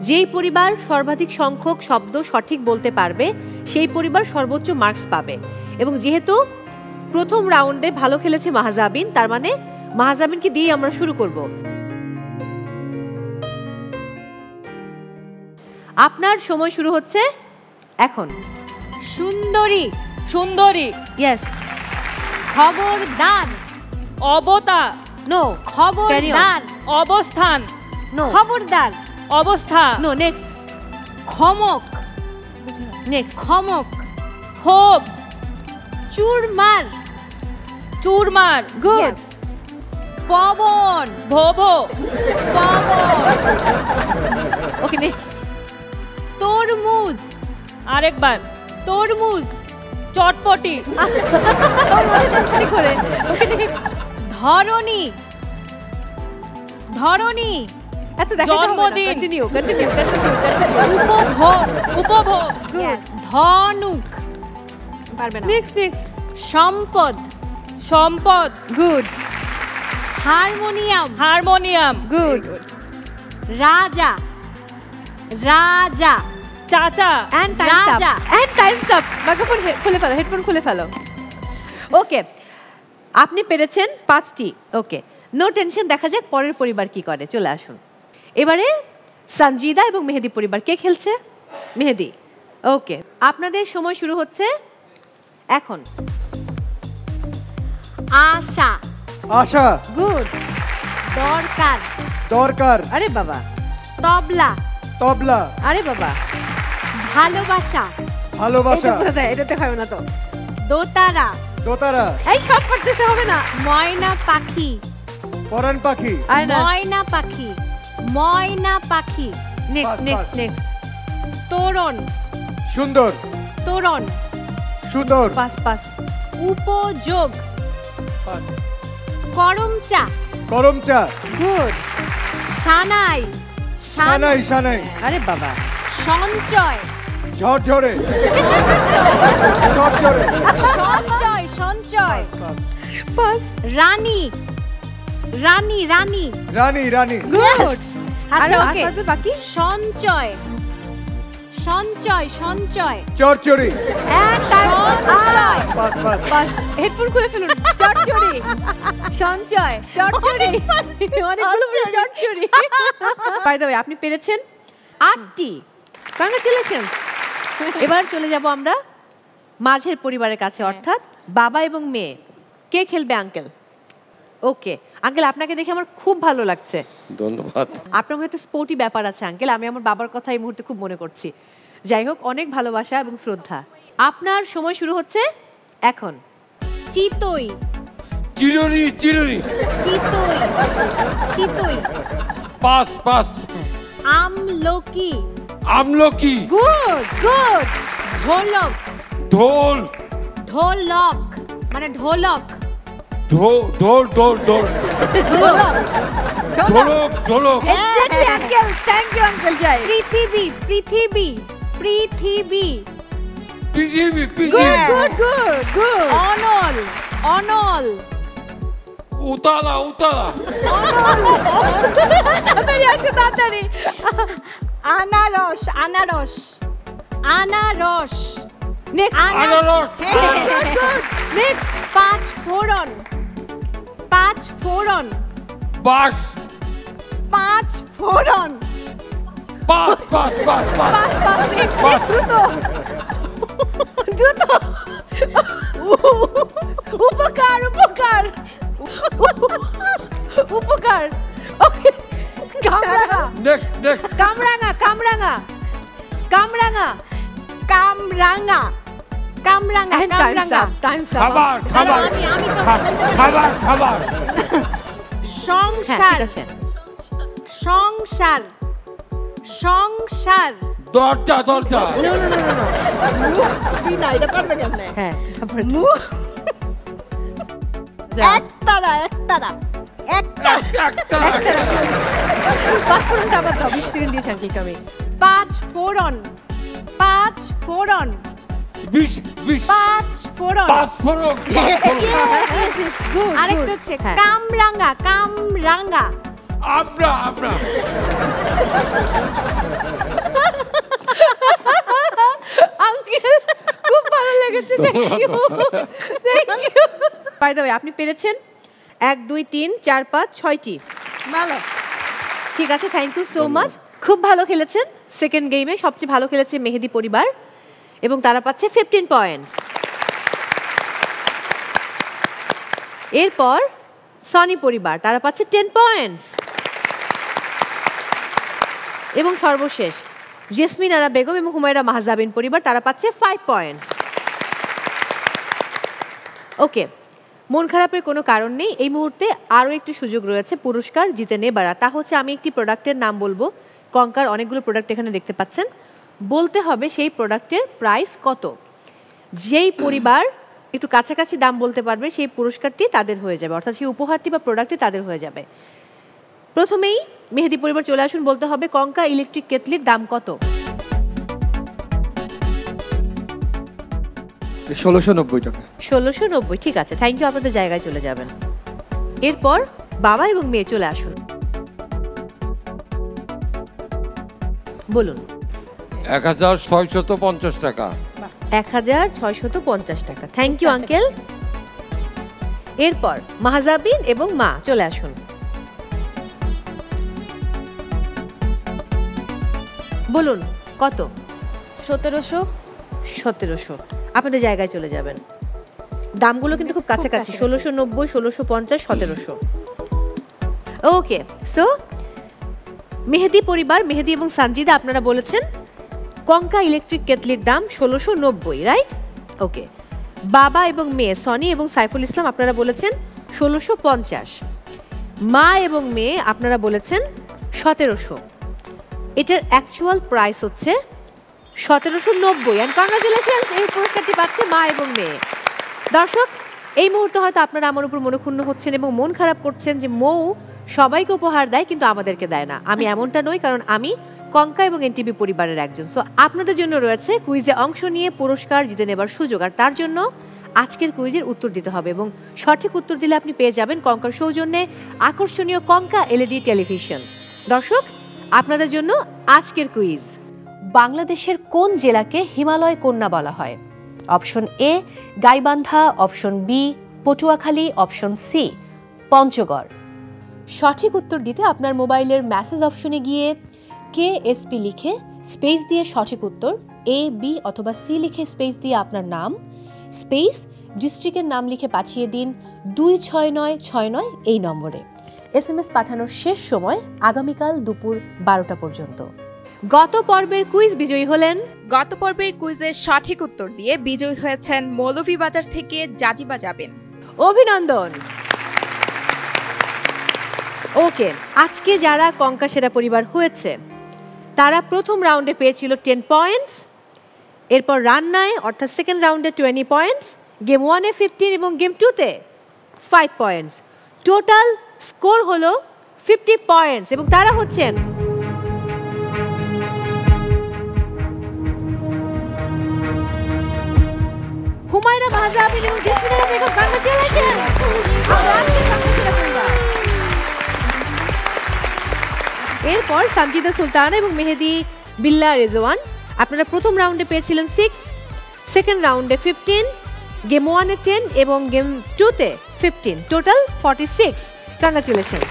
যেই পরিবার সর্বাধিক সংখ্যক শব্দ সঠিক বলতে পারবে সেই পরিবার সর্বোচ্চ মার্কস পাবে এবং যেহেতু প্রথম রাউন্ডে ভালো খেলেছে মাহজাবিন তার মানে মাহজাবিনকে দিয়ে আমরা শুরু করব আপনার সময় শুরু হচ্ছে এখন সুন্দরী ইয়েস খবরদার অবতা নো খবরদার অবস্থান নো খবরদার অবস্থা নো নেক্সট খমক নেক্সট খমক ক্ষোভ চুরমার গুড পবন ভোভো পবন ওকে নেক্সট তরমুজ আরেকবার তরমুজ চটপটি করে ওকে নেক্সট ধরনী এত দেখা জন্মদিন কন্টিনিউ উপভোগ ধনুক পারবে না নেক্সট সম্পদ গুড হারমোনিয়াম গুড রাজা চাচা and times up microphone headphone খুলে ফেলো ওকে আপনি পেরেছেন 5টি ওকে নো টেনশন দেখা যাক পরের পরিবার কি করে চলে আসুন এবারে সঞ্জিদা এবং মেহেদি পরিবার কে খেলছে মেহেদি ওকে আপনাদের সময় শুরু হচ্ছে এখন আশা গুড দরকার আরে বাবা তবলা আরে বাবা ভালোবাসা এটাতে হয় না তো দোতারা এই সব পারতেছে হবে না ময়না পাখি পরাণ পাখি ময়না পাখি নেক্সট তোরণ সুন্দর পাস উপযোগ করমচা গুড সানাই আরে বাবা সঞ্চয় ঝরঝরে সঞ্চয় পাস রানী গুড আচ্ছা ওকে বাকি সঞ্চয় চরচরি হেডফোন খুলে ফেলুন চটচড়ি সঞ্চয় চটচড়ি অনেকগুলো চটচড়ি বাই দ্য ওয়ে আপনি পেরেছেন 8টি কংগ্রাচুলেশনস এবার চলে যাব আমরা মাঝের পরিবারের কাছে অর্থাৎ বাবা এবং মেয়ে কে খেলবে আঙ্কেল ওকে আঙ্কেল আপনাকে দেখে আমার খুব ভালো লাগছে ধন্যবাদ আপনার মধ্যে একটা স্পোর্টি ব্যাপার আছে আঙ্কেল আমি আমার বাবার কথা এই মুহূর্তে খুব মনে করছি যাই হোক অনেক ভালোবাসা এবং শ্রদ্ধা আপনার সময় শুরু হচ্ছে এখন চিতই পাস আমলকি আমলকি। Good good. ঢোলক। ঢোল। ঢোলক মানে ঢোলক। ঢোল ঢোল ঢোল ঢোল। ঢোলক ঢোলক ঢোলক। Exactly uncle, thank you uncle Joy. পৃথিবী পৃথিবী পৃথিবী। পৃথিবী গুড পৃথিবী। Good good good. অনল অনল। উতালা উতালা। তাড়াতাড়ি আসো তাড়াতাড়ি। আনারস আনারস আনারস। নেক্সট আনারস। নেক্সট পাঁচ ফোড়ন। পাঁচ ফোড়ন। বাস। পাঁচ ফোড়ন। বাস বাস বাস বাস। দ্রুত দ্রুত। উপকার উপকার উপকার। ওকে কামরাঙা। Next next. কামরাঙা কামরাঙা কামরাঙা কামরাঙা কামরাঙা কামরাঙা। খাবার খাবার খাবার খাবার। সংসার সংসার সংসার। দরজা দরজা। No no no no no. Bina এটা পারবেন আপনি। হ্যাঁ তারপরে একতারা একতারা একটা পাঁচ ফোড়নটা আবার দাও। 20 সেকেন্ড দিয়েছি আঙ্কেলকে আমি। পাঁচ ফোড়ন। পাঁচ ফোড়ন। 20 20। পাঁচ ফোড়ন। পাঁচ ফোড়ন। আরেকটা হচ্ছে কামরাঙা কামরাঙা। আমরা আমরা। আঙ্কেল খুব ভালো লেগেছে, thank you thank you. By the way আপনি পেরেছেন 1 2 3 4 5 6টি। ভালো ঠিক আছে, থ্যাংক ইউ সো মাচ। খুব ভালো খেলেছেন। সেকেন্ড গেমে সবচেয়ে ভালো খেলেছে মেহেদি পরিবার এবং তারা পাচ্ছে 15 পয়েন্টস। এরপর সনি পরিবার, তারা পাচ্ছে 10 পয়েন্টস। এবং সর্বশেষ জেসমিন আরা বেগম এবং হুমায়রা মাহজাবিন পরিবার, তারা পাচ্ছে 5 পয়েন্টস। ওকে, মন খারাপের কোনো কারণ নেই। এই মুহূর্তে আরও একটি সুযোগ রয়েছে পুরস্কার জিতে নেবার। তা হচ্ছে আমি একটি প্রোডাক্টের নাম বলবো। কঙ্কার অনেকগুলো প্রোডাক্ট এখানে দেখতে পাচ্ছেন। বলতে হবে সেই প্রোডাক্টের প্রাইস কত। যেই পরিবার একটু কাছাকাছি দাম বলতে পারবে সেই পুরস্কারটি তাদের হয়ে যাবে, অর্থাৎ সেই উপহারটি বা প্রোডাক্টটি তাদের হয়ে যাবে। প্রথমেই মেহেদি পরিবার চলে আসুন, বলতে হবে কঙ্কা ইলেকট্রিক কেটলির দাম কত। 1690 টাকা। 1690, ঠিক আছে, থ্যাংক ইউ। আপনাদের জায়গায় চলে যাবেন। এরপর বাবা এবং মেয়ে চলে আসুন, বলুন। 1650 টাকা। 1650 টাকা, থ্যাংক ইউ আঙ্কেল। এরপর মাহজাবিন এবং মা চলে আসুন, বলুন কত। 1700। 1700, আপনাদের জায়গায় চলে যাবেন। দামগুলো কিন্তু খুব কাছাকাছি, 1690, 1650, 1700। ওকে, সো মেহেদি পরিবার, মেহেদি এবং সানজিদা, আপনারা বলেছেন কঙ্কা ইলেকট্রিক কেটলির দাম 1690, রাইট? ওকে। বাবা এবং মেয়ে সনি এবং সাইফুল ইসলাম, আপনারা বলেছেন 1650। মা এবং মেয়ে আপনারা বলেছেন 1700। এটার অ্যাকচুয়াল প্রাইস হচ্ছে 1790। অ্যান্ড কংগ্রাচুলেশনস, এই পুরস্কারটি পাচ্ছে মা এবং মেয়ে। দর্শক, এই মুহূর্তে হয়তো আপনারা আমার উপর মনক্ষুণ্ণ হচ্ছেন এবং মন খারাপ করছেন যে মৌ সবাইকে উপহার দেয় কিন্তু আমাদেরকে দেয় না। আমি এমনটা নই, কারণ আমি কঙ্কা এবং এনটিভি পরিবারের একজন। সো আপনাদের জন্য রয়েছে কুইজে অংশ নিয়ে পুরস্কার জিতে নেবার সুযোগ। আর তার জন্য আজকের কুইজের উত্তর দিতে হবে এবং সঠিক উত্তর দিলে আপনি পেয়ে যাবেন কঙ্কার সৌজন্যে আকর্ষণীয় কঙ্কা এলইডি টেলিভিশন। দর্শক, আপনাদের জন্য আজকের কুইজ। বাংলাদেশের কোন জেলাকে হিমালয় কন্যা বলা হয়? Option A Gaibandha, option B Patuakhali, option C Panchagarh. সঠিক উত্তর দিতে আপনার মোবাইলের মেসেজ অপশনে গিয়ে KSP লিখে স্পেস দিয়ে সঠিক উত্তর, A, B অথবা C লিখে স্পেস দিয়ে আপনার নাম, স্পেস ডিস্ট্রিক্টের নাম লিখে পাঠিয়ে দিন 26969 এই নম্বরে। SMS পাঠানোর শেষ সময় আগামীকাল দুপুর 12টা পর্যন্ত। গত পর্বের কুইজ বিজয়ী হলেন, গত পর্বের কুইজের সঠিক উত্তর দিয়ে বিজয়ী হয়েছেন মৌলভীবাজার থেকে জাজিবা যাবেন। অভিনন্দন। ওকে, আজকে যারা কঙ্কা সেরা পরিবার হয়েছে তারা প্রথম রাউন্ডে পেয়েছিল 10 পয়েন্টস, এরপর রান্নায় অর্থাৎ সেকেন্ড রাউন্ডে 20 পয়েন্টস, গেম 1-এ 15 এবং গেম 2-তে 5 পয়েন্টস। টোটাল স্কোর হলো 50 পয়েন্টস এবং তারা হচ্ছেন হুমায়রা মাহজাবিন এবং জেসমিনা বেগম। কংগ্রাচুলেশন। এরপর সানজিদা সুলতানা এবং মেহেদি বিল্লা রেজওয়ান, আপনারা প্রথম রাউন্ডে পেয়েছিলেন 6, সেকেন্ড রাউন্ডে 15, গেম 1-এ 10 এবং গেম 2-তে 15, টোটাল 46। কংগ্রাচুলেশন।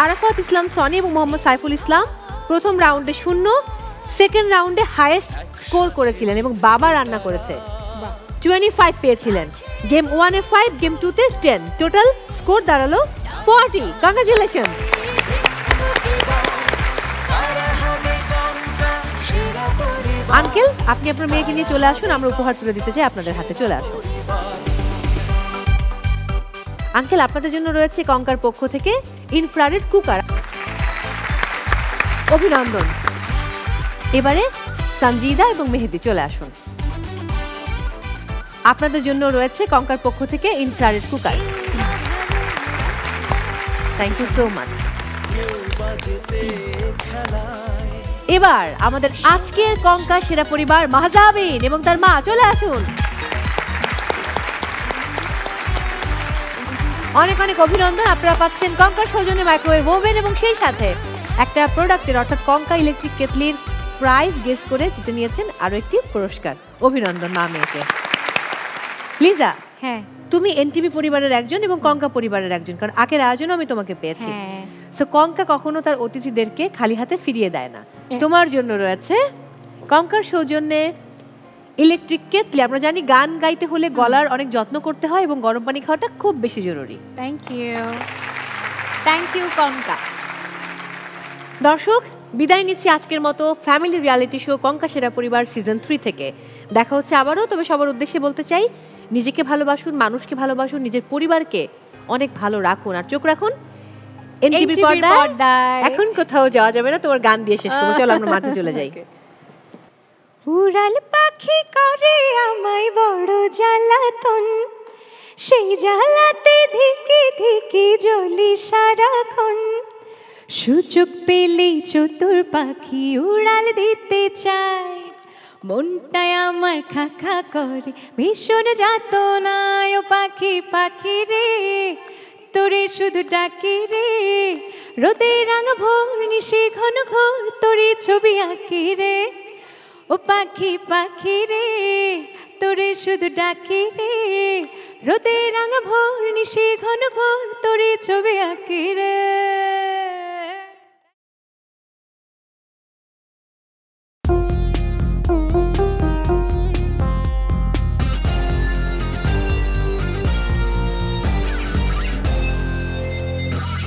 আরাফাত ইসলাম সনি এবং মোহাম্মদ সাইফুল ইসলাম প্রথম রাউন্ডে 0, সেকেন্ড রাউন্ডে হাইয়েস্ট স্কোর করেছিলেন এবং বাবা রান্না করেছে, 25 পেয়েছিলেন। গেম 1-এ 5, গেম 2-তে 10, টোটাল স্কোর দাঁড়ালো 40। কংগ্রাচুলেশন। আঙ্কেল, আপনি আপনার মেয়েকে নিয়ে চলে আসুন, আমরা উপহার তুলে দিতে চাই আপনাদের হাতে। চলে আসুন আঙ্কেল, আপনাদের জন্য রয়েছে কঙ্কার পক্ষ থেকে ইনফ্রারেড কুকার। অভিনন্দন। এবারে সঞ্জিদা এবং মেহেদি চলে আসুন, আপনাদের জন্য রয়েছে কঙ্কার পক্ষ থেকে infrared cooker. Thank you so much. এবার আমাদের আজকের কঙ্কা সেরা পরিবার মাহজাবিন এবং তার মা চলে আসুন। অনেক অনেক অভিনন্দন, আপনারা পাচ্ছেন কঙ্কার সৌজন্যে মাইক্রোওয়েভ ওভেন এবং সেই সাথে একটা প্রোডাক্টের অর্থাৎ কঙ্কা ইলেকট্রিক কেটলির প্রাইজ গেস করে জিতে নিয়েছেন আরো একটি পুরস্কার। অভিনন্দন মা মেয়েকে। লিজা, হ্যাঁ, তুমি এনটিভি পরিবারের একজন এবং কঙ্কা পরিবারের একজন, কারণ আগের আয়োজনে আমি তোমাকে পেয়েছি। সো কঙ্কা কখনো তার অতিথিদেরকে খালি হাতে ফিরিয়ে দেয় না। তোমার জন্য রয়েছে কঙ্কার সৌজন্যে ইলেকট্রিক কেটলি। আমরা জানি গান গাইতে হলে গলার অনেক যত্ন করতে হয় এবং গরম পানি খাওয়াটা খুব বেশি জরুরি। Thank you Konka. দর্শক, বিদায় নিচ্ছি আজকের মতো ফ্যামিলি রিয়ালিটি শো কঙ্কা সেরা পরিবার সিজন 3 থেকে। দেখা হচ্ছে আবারও, তবে সবার উদ্দেশ্যে বলতে চাই, নিজেকে ভালোবাসুন, মানুষকে ভালোবাসুন, নিজের পরিবারকে অনেক ভালো রাখুন আর চোখ রাখুন এনটিভি পর্দায়। এখন কোথাও যাওয়া যাবে না, তোমার গান দিয়ে শেষ করবো। চলো আমরা মাঝে চলে যাই। উড়াল পাখি করে আমায় বড় জ্বালাতন, সেই জ্বালাতে ধিকে ধিকে জ্বলি সারাক্ষণ। সুযোগ পেলেই চতুর পাখি উড়াল দিতে চায়, মনটায় আমার খা খা করে ভীষণ যাতনায়। ও পাখি পাখি রে, তোরে শুধু ডাকি রে, রোদে রাঙা ভোর নিশি ঘন ঘোর তোরে ছবি আঁকি রে। ও পাখি পাখি রে, তোরে শুধু ডাকি রে, রোদে রাঙা ভোর নিশি ঘন ঘোর তোরে ছবি আঁকি রে।